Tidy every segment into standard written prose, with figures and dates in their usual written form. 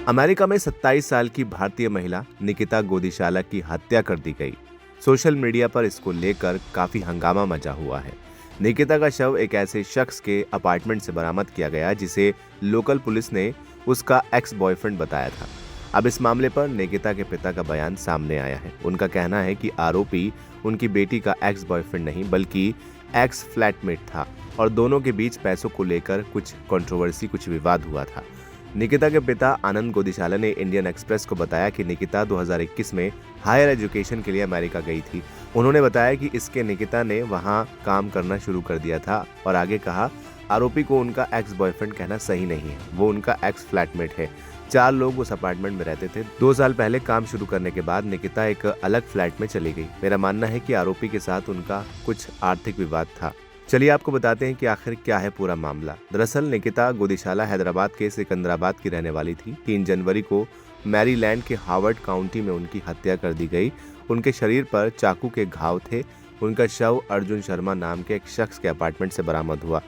America में 27 साल की भारतीय महिला निकिता गोदिशाला की हत्या कर दी गई। सोशल मीडिया पर इसको लेकर काफी हंगामा मचा हुआ है। निकिता का शव एक ऐसे शख्स के अपार्टमेंट से बरामद किया गया जिसे लोकल पुलिस ने उसका एक्स बॉयफ्रेंड बताया था। अब इस मामले पर निकिता के पिता का बयान सामने आया है। उनका कहना है कि आरोपी उनकी बेटी का एक्स बॉयफ्रेंड नहीं बल्कि एक्स फ्लैटमेट था और दोनों के बीच पैसों को लेकर कुछ कंट्रोवर्सी, कुछ विवाद हुआ था। निकिता के पिता आनंद गोदिशाला ने इंडियन एक्सप्रेस को बताया कि निकिता 2021 में हायर एजुकेशन के लिए अमेरिका गई थी। उन्होंने बताया कि इसके निकिता ने वहां काम करना शुरू कर दिया था और आगे कहा, आरोपी को उनका एक्स बॉयफ्रेंड कहना सही नहीं है, वो उनका एक्स फ्लैटमेट है। 4 लोग उस अपार्टमेंट में रहते थे। 2 साल पहले काम शुरू करने के बाद निकिता एक अलग फ्लैट में चली गई। मेरा मानना है कि आरोपी के साथ उनका कुछ आर्थिक विवाद था। चलिए आपको बताते हैं कि आखिर क्या है पूरा मामला। दरअसल निकिता गोदिशाला हैदराबाद के सिकंदराबाद की रहने वाली थी। 3 जनवरी को मैरीलैंड के हार्वर्ड काउंटी में उनकी हत्या कर दी गई। उनके शरीर पर चाकू के घाव थे। उनका शव अर्जुन शर्मा नाम के एक शख्स के अपार्टमेंट से बरामद हुआ।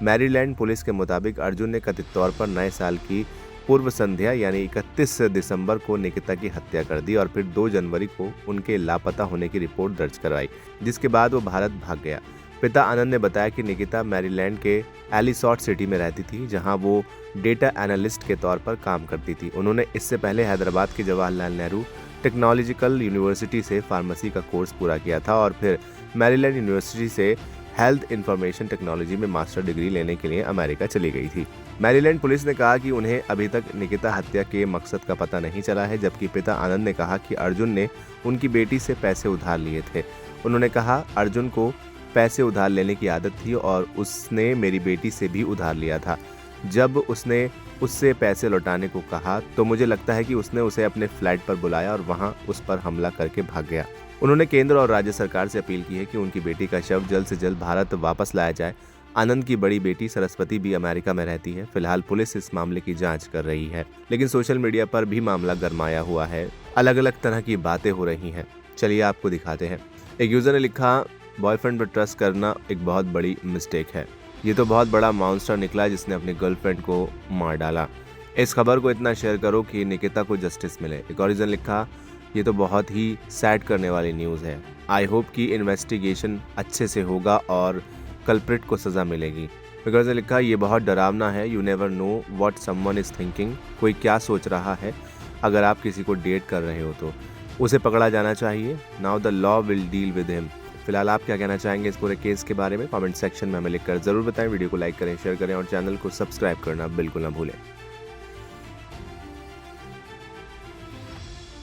मैरीलैंड पुलिस के मुताबिक अर्जुन ने कथित तौर पर नए साल की पूर्व संध्या यानी 31 दिसंबर को निकिता की हत्या कर दी और फिर 2 जनवरी को उनके लापता होने की रिपोर्ट दर्ज करवाई, जिसके बाद वो भारत भाग गया। पिता आनंद ने बताया कि निकिता मैरीलैंड के एलिसॉट सिटी में रहती थी, जहां वो डेटा एनालिस्ट के तौर पर काम करती थी। उन्होंने इससे पहले हैदराबाद के जवाहरलाल नेहरू टेक्नोलॉजिकल यूनिवर्सिटी से फार्मेसी का कोर्स पूरा किया था और फिर मैरीलैंड यूनिवर्सिटी से हेल्थ इंफॉर्मेशन टेक्नोलॉजी में मास्टर डिग्री लेने के लिए अमेरिका चली गई थी। मैरीलैंड पुलिस ने कहा कि उन्हें अभी तक निकिता हत्या के मकसद का पता नहीं चला है, जबकि पिता आनंद ने कहा कि अर्जुन ने उनकी बेटी से पैसे उधार लिए थे। उन्होंने कहा, अर्जुन को पैसे उधार लेने की आदत थी और उसने मेरी बेटी से भी उधार लिया था। जब उसने उससे पैसे लौटाने को कहा तो मुझे लगता है कि उसने उसे अपने फ्लैट पर बुलाया और वहां उस पर हमला करके भाग गया। उन्होंने केंद्र और राज्य सरकार से अपील की है कि उनकी बेटी का शव जल्द से जल्द भारत वापस लाया जाए। आनंद की बड़ी बेटी सरस्वती भी अमेरिका में रहती है। फिलहाल पुलिस इस मामले की जांच कर रही है, लेकिन सोशल मीडिया पर भी मामला गरमाया हुआ है। अलग अलग तरह की बातें हो रही हैं। चलिए आपको दिखाते हैं। एक यूजर ने लिखा, बॉयफ्रेंड पर ट्रस्ट करना एक बहुत बड़ी मिस्टेक है। ये तो बहुत बड़ा मॉन्स्टर निकला जिसने अपनी गर्लफ्रेंड को मार डाला। इस खबर को इतना शेयर करो कि निकिता को जस्टिस मिले। एक और यूजर ने लिखा, ये तो बहुत ही सैड करने वाली न्यूज़ है। आई होप कि इन्वेस्टिगेशन अच्छे से होगा और कल्प्रिट को सज़ा मिलेगी। एक और ने लिखा, ये बहुत डरावना है। You never know what someone is thinking. कोई क्या सोच रहा है। अगर आप किसी को डेट कर रहे हो तो उसे पकड़ा जाना चाहिए। Now the law will deal with him. फिलहाल आप क्या कहना चाहेंगे इस पूरे केस के बारे में? कमेंट सेक्शन में हमें लिखकर जरूर बताएं। वीडियो को लाइक करें, शेयर करें और चैनल को सब्सक्राइब करना बिल्कुल ना भूलें।